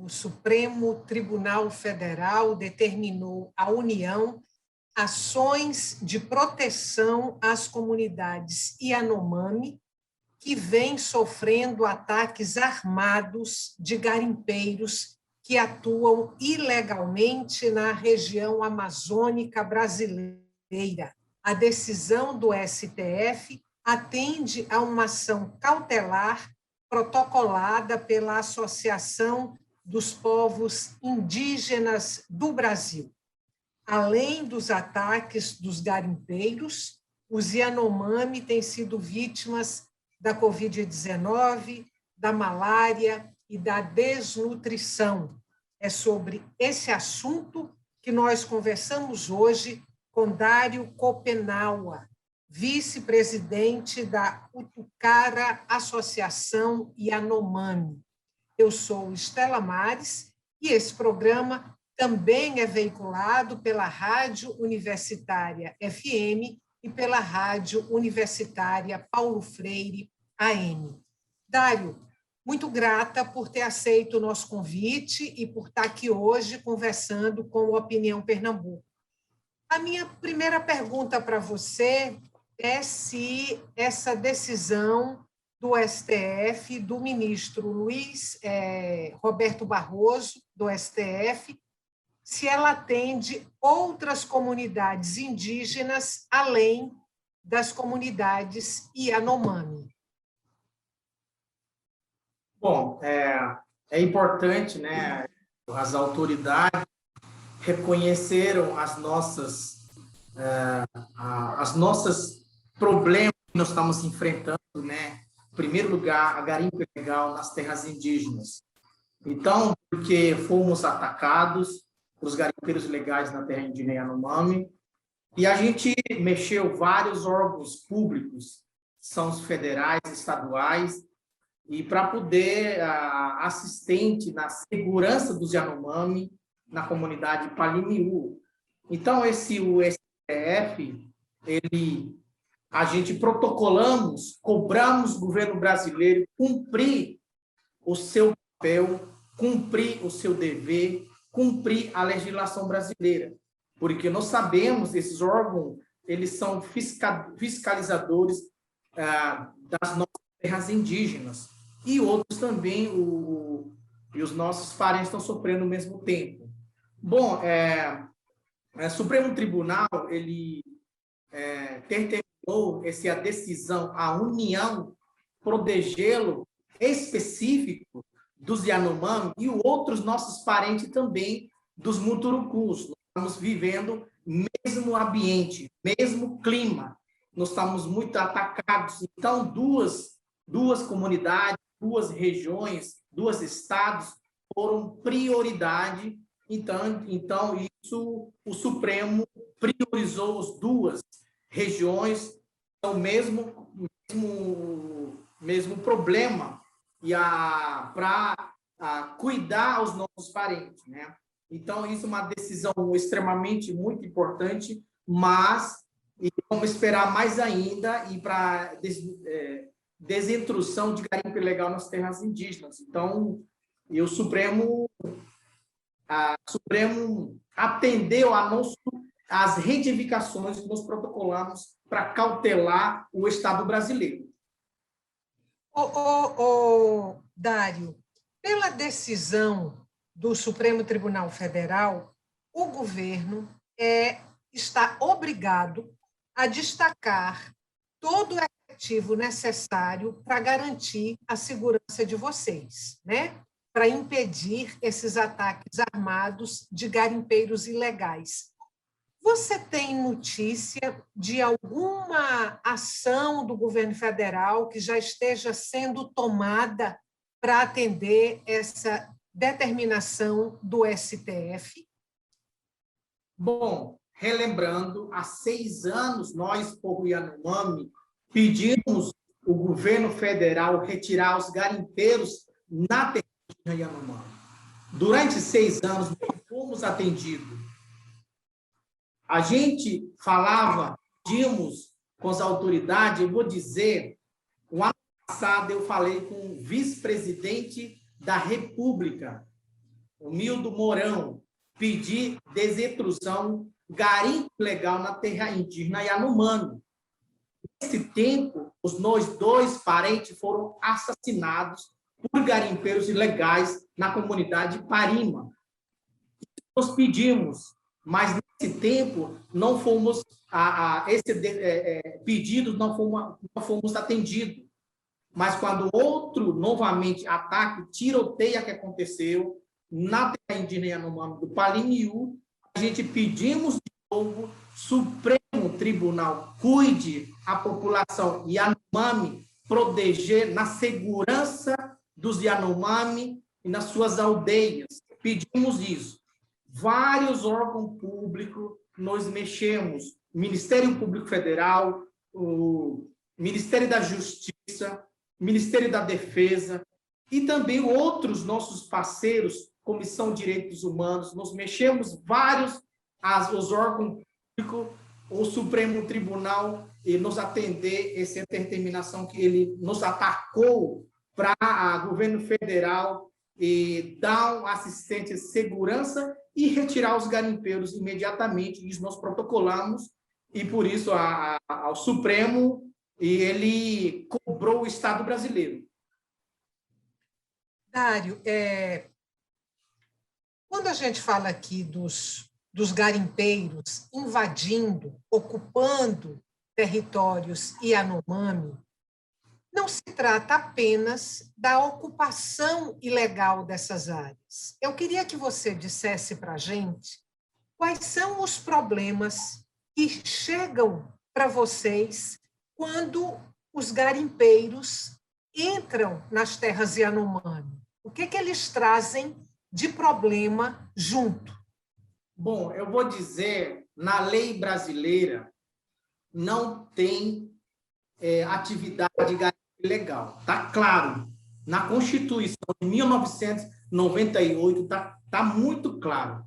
o Supremo Tribunal Federal determinou à União ações de proteção às comunidades Yanomami, que vêm sofrendo ataques armados de garimpeiros que atuam ilegalmente na região amazônica brasileira. A decisão do STF atende a uma ação cautelar protocolada pela Associação dos Povos Indígenas do Brasil. Além dos ataques dos garimpeiros, os Yanomami têm sido vítimas da Covid-19, da malária e da desnutrição. É sobre esse assunto que nós conversamos hoje com Dário Copenaua, vice-presidente da Utucara Associação Yanomami. Eu sou Estela Mares e esse programa também é veiculado pela Rádio Universitária FM e pela Rádio Universitária Paulo Freire AM. Dário, muito grata por ter aceito o nosso convite e por estar aqui hoje conversando com o Opinião Pernambuco. A minha primeira pergunta para você é se essa decisão do STF, do ministro Roberto Barroso, do STF, se ela atende outras comunidades indígenas além das comunidades Yanomami. Bom, é importante, né? As autoridades reconheceram as nossas problemas que nós estamos enfrentando, né? Em primeiro lugar, a garimpo ilegal nas terras indígenas. Então, porque fomos atacados os garimpeiros ilegais na terra indígena Yanomami, e a gente mexeu vários órgãos públicos, são os federais, estaduais, e para poder assistente na segurança dos Yanomami na comunidade Palimiú. Então, o STF, a gente protocolamos, cobramos o governo brasileiro cumprir o seu papel, cumprir o seu dever, cumprir a legislação brasileira, porque nós sabemos, esses órgãos, eles são fiscalizadores das nossas terras indígenas, e outros também, e os nossos parentes estão sofrendo ao mesmo tempo. Bom, o Supremo Tribunal, ele determinou a decisão, a União, protegê-lo específico dos Yanomami e outros nossos parentes também dos Muturucus. Nós estamos vivendo mesmo ambiente, mesmo clima. Nós estamos muito atacados. Então, duas comunidades, duas regiões, dois estados foram prioridade. Então isso, o Supremo priorizou as duas regiões, o mesmo problema, e para cuidar aos nossos parentes, né? Então, isso é uma decisão extremamente muito importante, mas vamos esperar mais ainda e para desintrusão de garimpo ilegal nas terras indígenas. Então, o Supremo atendeu às retificações que nós protocolamos para cautelar o Estado brasileiro. Dário, pela decisão do Supremo Tribunal Federal, o governo está obrigado a destacar todo o efetivo necessário para garantir a segurança de vocês, né? Para impedir esses ataques armados de garimpeiros ilegais. Você tem notícia de alguma ação do governo federal que já esteja sendo tomada para atender essa determinação do STF? Bom, relembrando, há 6 anos, nós, povo Yanomami, pedimos o governo federal retirar os garimpeiros na terra Yanomami. Durante 6 anos, não fomos atendidos. A gente falava, pedimos com as autoridades, eu vou dizer, o ano passado eu falei com o vice-presidente da República, Mildo Mourão, pedir desintrusão, garimpo ilegal na terra indígena Yanomami. Nesse tempo, os nós dois parentes foram assassinados por garimpeiros ilegais na comunidade de Parima. Nós pedimos, mas nesse tempo não fomos pedidos não fomos atendidos. Mas quando outro novamente ataque, tiroteio que aconteceu na terra indígena Yanomami do Palimiú, a gente pedimos de novo, Supremo Tribunal cuide a população Yanomami, proteger na segurança dos Yanomami e nas suas aldeias. Pedimos isso. Vários órgãos públicos nós mexemos, Ministério Público Federal, o Ministério da Justiça, Ministério da Defesa e também outros nossos parceiros, Comissão de Direitos Humanos, nós mexemos vários os órgãos públicos, o Supremo Tribunal e nos atender essa determinação que ele nos atacou para o governo federal e dar assistência, segurança e retirar os garimpeiros imediatamente. Isso nós protocolamos e por isso ao Supremo ele cobrou o Estado brasileiro. Dário, quando a gente fala aqui dos garimpeiros invadindo, ocupando territórios Yanomami, não se trata apenas da ocupação ilegal dessas áreas. Eu queria que você dissesse para a gente quais são os problemas que chegam para vocês quando os garimpeiros entram nas terras Yanomami. O que eles trazem de problema junto? Bom, eu vou dizer, na lei brasileira não tem atividade garimpo ilegal. Está claro. Na Constituição de 1998 está muito claro.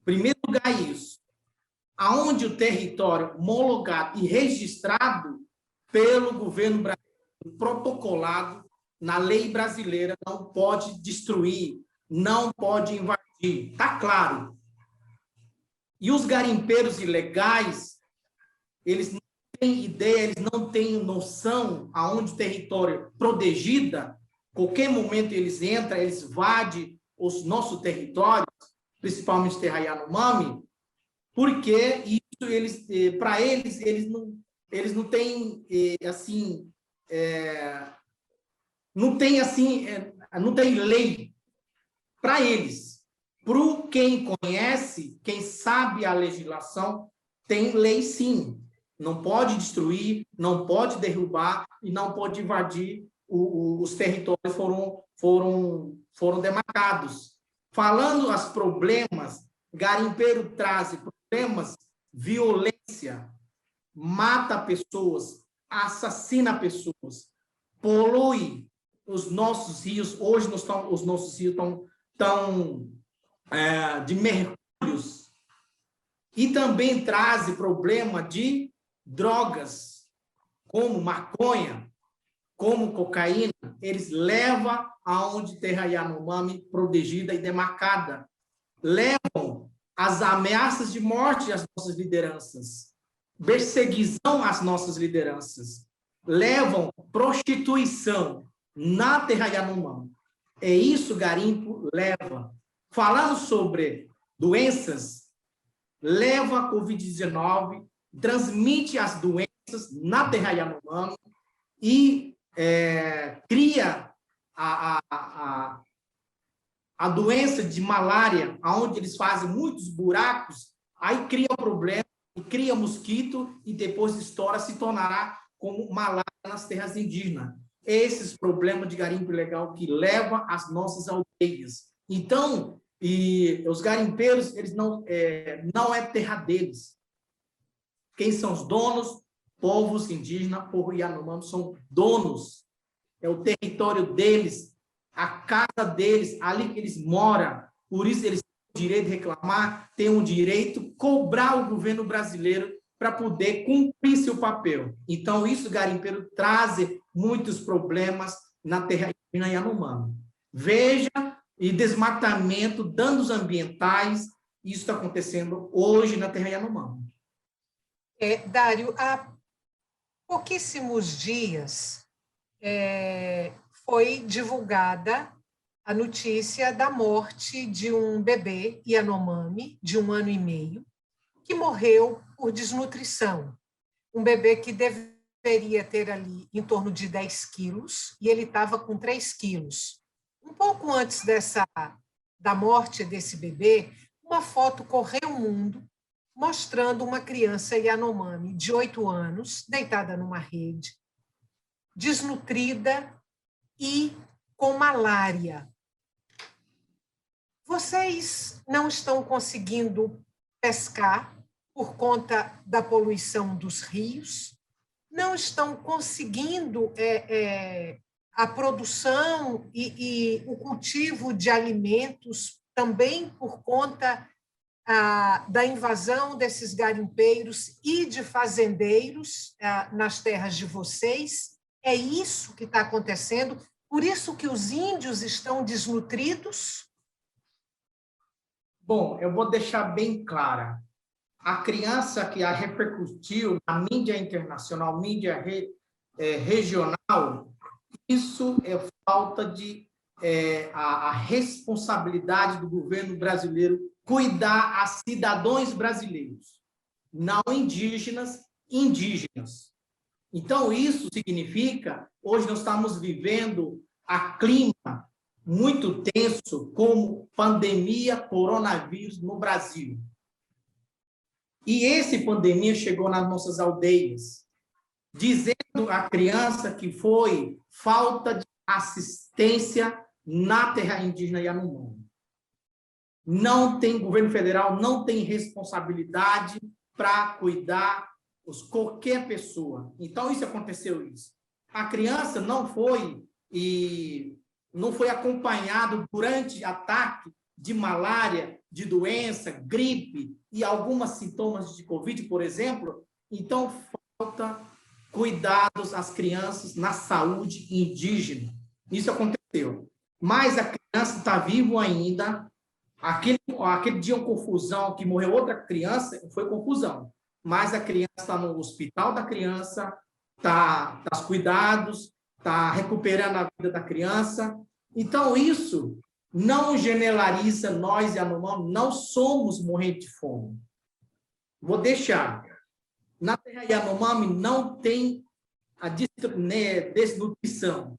Em primeiro lugar, isso. Aonde o território homologado e registrado pelo governo brasileiro, protocolado na lei brasileira, não pode destruir, não pode invadir. Está claro. E os garimpeiros ilegais, eles não têm ideia, eles não têm noção aonde o território protegida, qualquer momento eles entram, eles invadem os nossos territórios, principalmente terra Yanomami, porque isso eles, para eles não têm assim, não tem lei para eles. Para quem conhece, quem sabe a legislação, tem lei sim. Não pode destruir, não pode derrubar e não pode invadir os territórios foram demarcados. Falando os problemas, garimpeiro traz problemas, violência, mata pessoas, assassina pessoas, polui os nossos rios. Hoje os nossos rios estão de mercúrios e também traz problema de drogas, como maconha, como cocaína. Eles levam aonde terra Yanomami protegida e demarcada, levam as ameaças de morte às nossas lideranças, perseguição às nossas lideranças, levam prostituição na terra Yanomami. É isso garimpo leva. Falando sobre doenças, leva a Covid-19, transmite as doenças na terra Yanomami e cria a doença de malária, onde eles fazem muitos buracos, aí cria problema, cria mosquito e depois estoura, se tornará como malária nas terras indígenas. Esses problemas de garimpo ilegal que leva às nossas aldeias. Então, e os garimpeiros, eles não é terra deles. Quem são os donos? Povos indígenas, povo Yanomami, são donos. É o território deles, a casa deles, ali que eles moram. Por isso, eles têm o direito de reclamar, têm o direito de cobrar o governo brasileiro para poder cumprir seu papel. Então, isso, garimpeiro, traz muitos problemas na terra indígena Yanomami. Veja e desmatamento, danos ambientais. Isso está acontecendo hoje na terra Yanomami. Dário, há pouquíssimos dias foi divulgada a notícia da morte de um bebê Yanomami, de 1 ano e meio, que morreu por desnutrição. Um bebê que deveria ter ali em torno de 10 quilos, e ele estava com 3 quilos. Um pouco antes da morte desse bebê, uma foto correu o mundo mostrando uma criança Yanomami de 8 anos, deitada numa rede, desnutrida e com malária. Vocês não estão conseguindo pescar por conta da poluição dos rios, não estão conseguindo a produção e o cultivo de alimentos também por conta da invasão desses garimpeiros e de fazendeiros nas terras de vocês. É isso que está acontecendo? Por isso que os índios estão desnutridos? Bom, eu vou deixar bem clara. A criança que a repercutiu na mídia internacional, mídia regional, isso é falta de a responsabilidade do governo brasileiro cuidar a cidadãos brasileiros, não indígenas. Então, isso significa, hoje nós estamos vivendo a clima muito tenso, como pandemia coronavírus no Brasil. E essa pandemia chegou nas nossas aldeias, dizendo à criança que foi falta de assistência na terra indígena Yanomami. Não tem, governo federal não tem responsabilidade para cuidar qualquer pessoa. Então, isso aconteceu isso. A criança não foi acompanhado durante ataque de malária, de doença, gripe e alguns sintomas de Covid, por exemplo. Então, falta cuidados às crianças na saúde indígena. Isso aconteceu. Mas a criança está viva ainda. Aquele dia, uma confusão, que morreu outra criança, foi confusão. Mas a criança está no hospital da criança, está aos cuidados, está recuperando a vida da criança. Então, isso não generaliza nós, Yanomami, não somos morrendo de fome. Vou deixar. Na terra Yanomami não tem a desnutrição.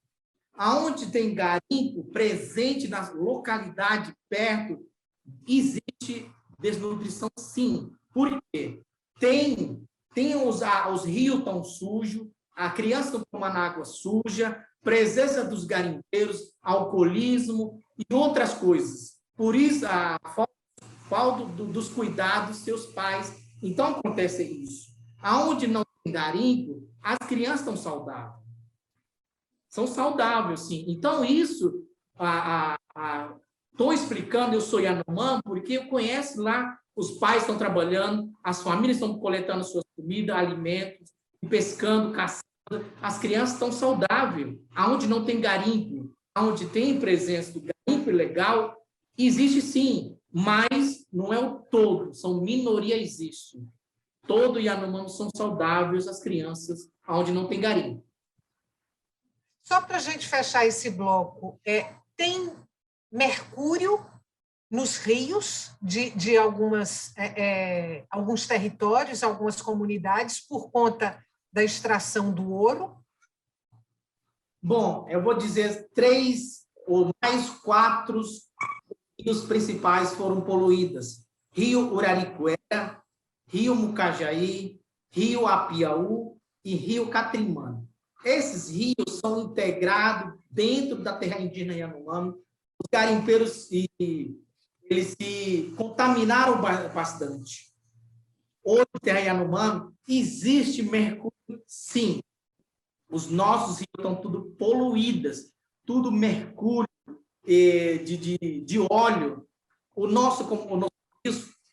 Aonde tem garimpo presente na localidade perto, existe desnutrição, sim. Por quê? Os rios tão sujos, a criança está tomando água suja, presença dos garimpeiros, alcoolismo e outras coisas. Por isso, a falta dos cuidados dos seus pais. Então, acontece isso. Aonde não tem garimpo, as crianças estão saudáveis. São saudáveis, sim. Então, isso, estou explicando, eu sou Yanomami, porque eu conheço lá, os pais estão trabalhando, as famílias estão coletando suas comidas, alimentos, pescando, caçando, as crianças estão saudáveis. Aonde não tem garimpo, aonde tem presença do garimpo ilegal, existe sim, mas não é o todo, são minoria existe. Todo Yanomami são saudáveis, as crianças, aonde não tem garimpo. Só para a gente fechar esse bloco, tem mercúrio nos rios de alguns territórios, algumas comunidades, por conta da extração do ouro? Bom, eu vou dizer 3 ou mais 4 rios principais foram poluídos. Rio Uraricuera, Rio Mucajaí, Rio Apiaú e Rio Catrimã. Esses rios são integrados dentro da terra indígena Yanomami. Os garimpeiros eles se contaminaram bastante. Hoje, na terra Yanomami, existe mercúrio, sim. Os nossos rios estão tudo poluídos, tudo mercúrio de óleo. O nosso rio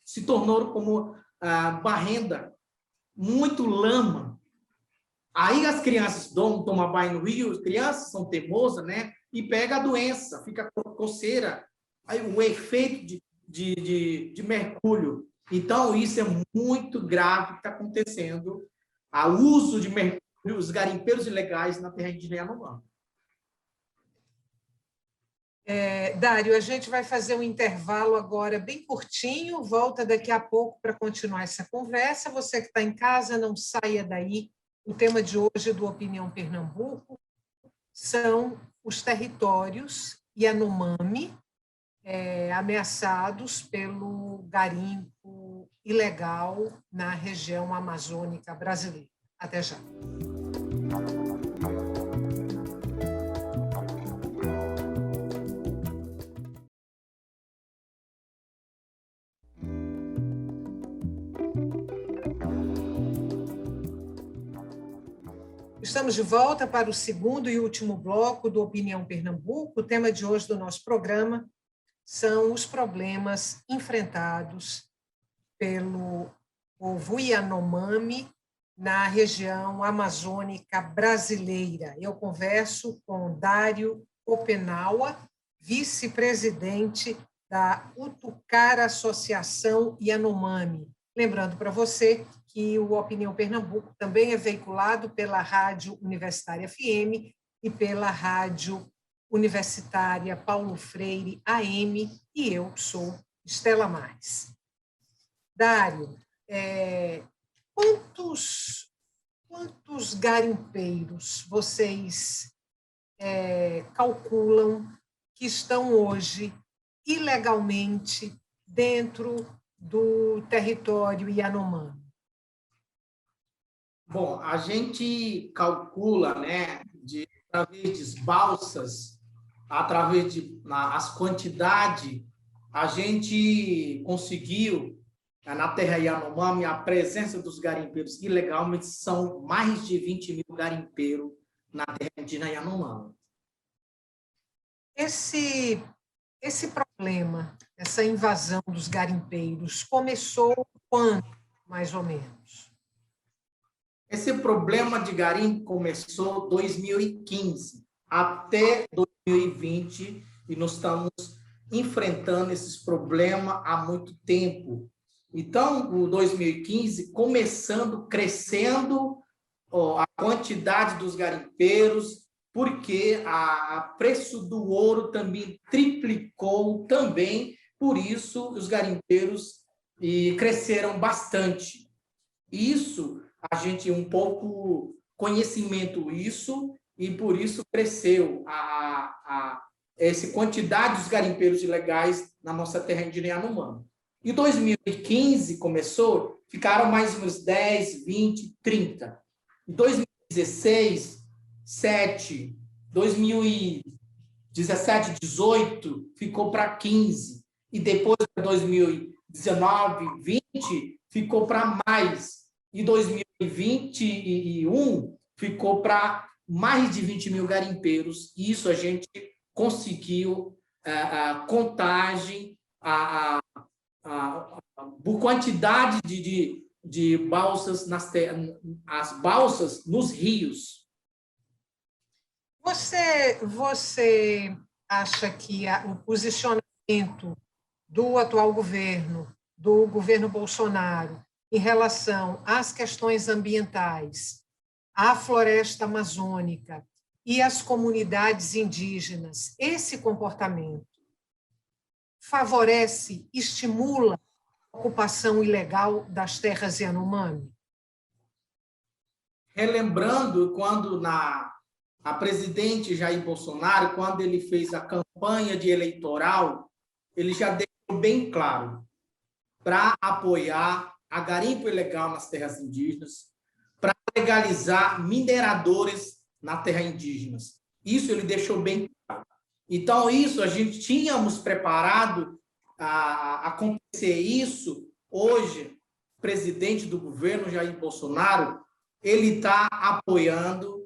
se tornou como barrenda, muito lama. Aí as crianças tomam banho no rio, as crianças são teimosas, né? E pega a doença, fica coceira, aí, um efeito de mercúrio. Então, isso é muito grave que está acontecendo, o uso de mercúrio, os garimpeiros ilegais na terra indígena Yanomami. Dário, a gente vai fazer um intervalo agora bem curtinho, volta daqui a pouco para continuar essa conversa. Você que está em casa, não saia daí. O tema de hoje do Opinião Pernambuco são os territórios Yanomami ameaçados pelo garimpo ilegal na região amazônica brasileira. Até já. Estamos de volta para o segundo e último bloco do Opinião Pernambuco. O tema de hoje do nosso programa são os problemas enfrentados pelo povo Yanomami na região amazônica brasileira. Eu converso com Dário Openaua, vice-presidente da Utucara Associação Yanomami. Lembrando para você que o Opinião Pernambuco também é veiculado pela Rádio Universitária FM e pela Rádio Universitária Paulo Freire AM, e eu sou Estela Marques. Dário, quantos garimpeiros vocês calculam que estão hoje ilegalmente dentro do território Yanomami? Bom, a gente calcula, né, através de balsas, através de as quantidades, a gente conseguiu, na terra Yanomami, a presença dos garimpeiros ilegalmente são mais de 20 mil garimpeiros na terra indígena Yanomami. Esse problema, essa invasão dos garimpeiros, começou quando, mais ou menos? Esse problema de garimpo começou em 2015 até 2020 e nós estamos enfrentando esses problemas há muito tempo. Então, o 2015 crescendo a quantidade dos garimpeiros, porque o preço do ouro também triplicou também, por isso os garimpeiros cresceram bastante. Isso a gente um pouco conhecimento isso e por isso cresceu essa quantidade de garimpeiros ilegais na nossa terra indígena Yanomami. Em 2015 começou, ficaram mais uns 10, 20, 30. Em 2016, 7, 2017, 18, ficou para 15. E depois, em 2019, 20, ficou para mais. Em 2021, ficou para mais de 20 mil garimpeiros. Isso a gente conseguiu a contagem, por quantidade de balsas, as balsas nos rios. Você acha que o posicionamento do atual governo, do governo Bolsonaro, em relação às questões ambientais, à floresta amazônica e às comunidades indígenas, esse comportamento favorece, estimula a ocupação ilegal das terras Yanomami? Relembrando, quando a presidente Jair Bolsonaro, quando ele fez a campanha eleitoral, ele já deixou bem claro para apoiar a garimpo ilegal nas terras indígenas, para legalizar mineradores na terra indígenas. Isso ele deixou bem claro. Então, isso a gente tínhamos preparado a acontecer isso. Hoje, o presidente do governo, Jair Bolsonaro, ele está apoiando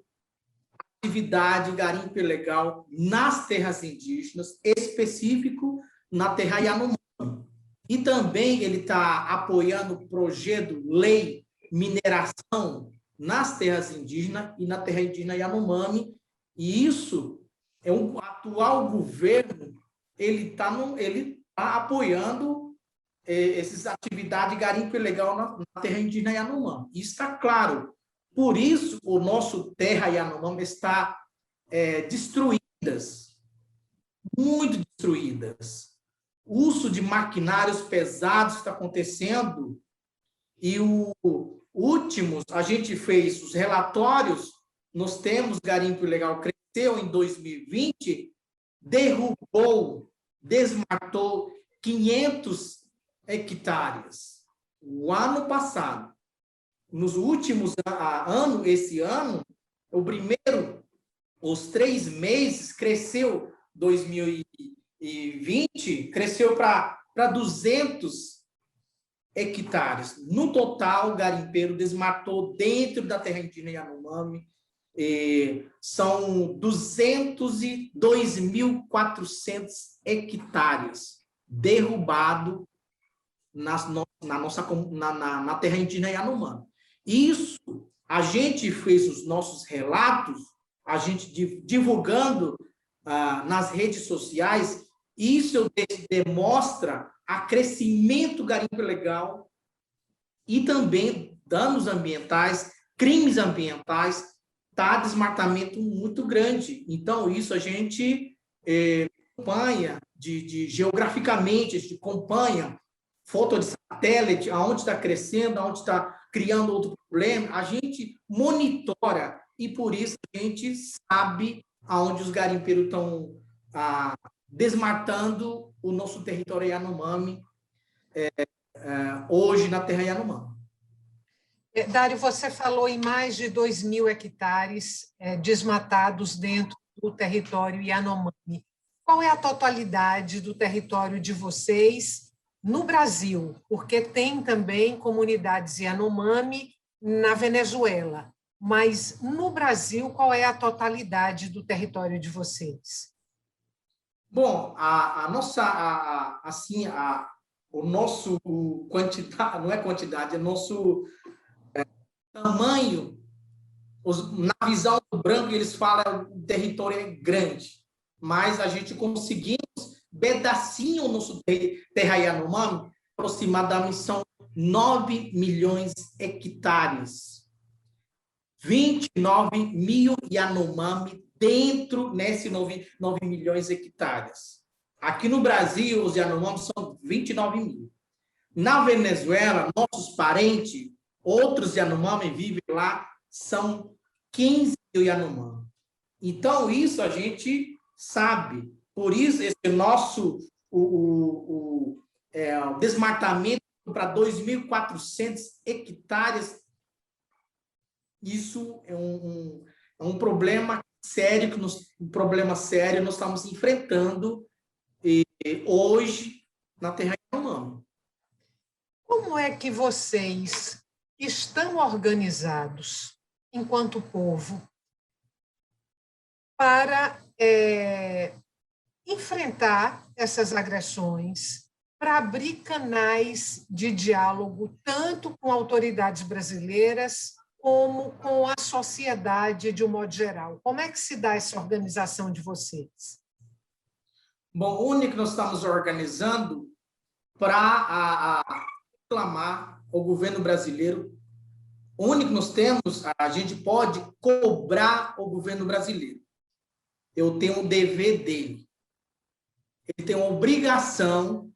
a atividade garimpo ilegal nas terras indígenas, específico na terra Yanomami. E também ele está apoiando o projeto Lei Mineração nas terras indígenas e na terra indígena Yanomami. E isso é o atual governo ele tá apoiando essas atividades de garimpo ilegal na terra indígena Yanomami. Isso está claro. Por isso, o nosso terra Yanomami está destruídas, muito destruídas. O uso de maquinários pesados está acontecendo e últimos, a gente fez os relatórios, nós temos garimpo ilegal cresceu em 2020, derrubou, desmatou 500 hectares. O ano passado, nos últimos anos, esse ano, os 3 meses cresceu, 2020, cresceu para 200 hectares. No total, o garimpeiro desmatou dentro da terra indígena Yanomami, são 202.400 hectares derrubado na terra indígena Yanomami. Isso, a gente fez os nossos relatos, a gente divulgando nas redes sociais, isso demonstra a crescimento do garimpo ilegal e também danos ambientais, crimes ambientais, tá desmatamento muito grande. Então, isso a gente acompanha geograficamente, a gente acompanha foto de satélite, aonde está crescendo, aonde está criando outro problema, a gente monitora e, por isso, a gente sabe aonde os garimpeiros estão desmatando o nosso território Yanomami hoje na terra Yanomami. Dário, você falou em mais de 2.000 hectares desmatados dentro do território Yanomami. Qual é a totalidade do território de vocês no Brasil? Porque tem também comunidades Yanomami na Venezuela. Mas no Brasil, qual é a totalidade do território de vocês? Bom, o nosso quantidade, não é quantidade, é nosso tamanho. Na visão do branco, eles falam que o território é grande, mas a gente conseguimos pedacinho o nosso terra Yanomami, aproximadamente são 9 milhões de hectares. 29 mil Yanomami dentro nesses 9 milhões de hectares. Aqui no Brasil, os Yanomami são 29 mil. Na Venezuela, nossos parentes, outros Yanomami vivem lá, são 15 mil Yanomami. Então, isso a gente sabe. Por isso, esse nosso desmatamento para 2.400 hectares, isso é um problema sério, nós estamos enfrentando hoje na terra Yanomami. Como é que vocês estão organizados, enquanto povo, para enfrentar essas agressões, para abrir canais de diálogo, tanto com autoridades brasileiras como com a sociedade de um modo geral? Como é que se dá essa organização de vocês? Bom, o único que nós estamos organizando para reclamar ao governo brasileiro, o único que nós temos, a gente pode cobrar o governo brasileiro. Eu tenho um dever dele. Ele tem uma obrigação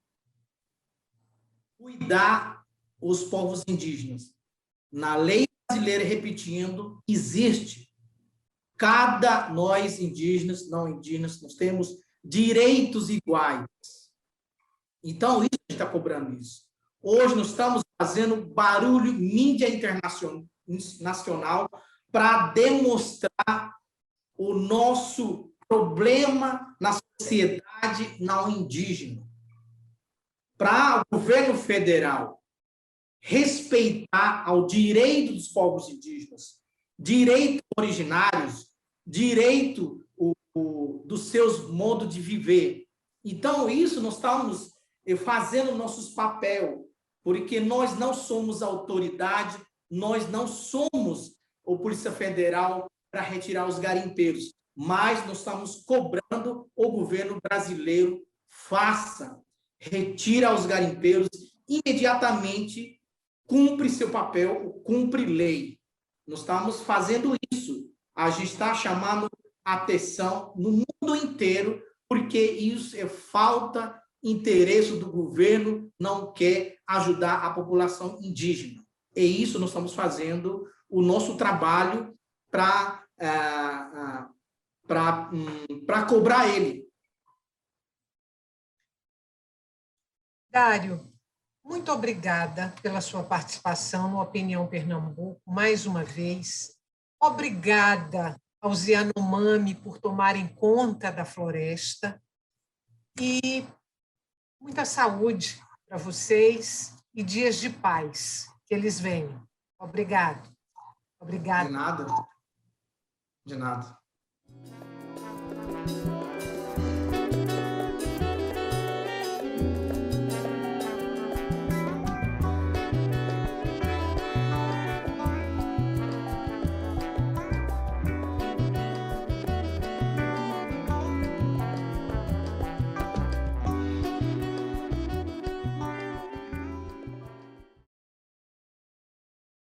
de cuidar os povos indígenas. Na lei brasileira, repetindo, existe. Nós indígenas, não indígenas, nós temos direitos iguais. Então, isso a gente está cobrando isso. Hoje nós estamos fazendo barulho, mídia internacional, para demonstrar o nosso problema na sociedade não indígena. Para o governo federal respeitar ao direito dos povos indígenas, direitos originários, direito dos seus modos de viver. Então, isso nós estamos fazendo nossos papel, porque nós não somos autoridade, nós não somos a Polícia Federal para retirar os garimpeiros, mas nós estamos cobrando o governo brasileiro faça, retira os garimpeiros imediatamente, cumpre seu papel, cumpre lei. Nós estamos fazendo isso. A gente está chamando atenção no mundo inteiro, porque isso é falta interesse do governo, não quer ajudar a população indígena. E isso nós estamos fazendo o nosso trabalho para cobrar ele. Dário, muito obrigada pela sua participação no Opinião Pernambuco, mais uma vez. Obrigada aos Yanomami por tomarem conta da floresta e muita saúde para vocês e dias de paz, que eles venham. Obrigado. Obrigada. De nada. De nada.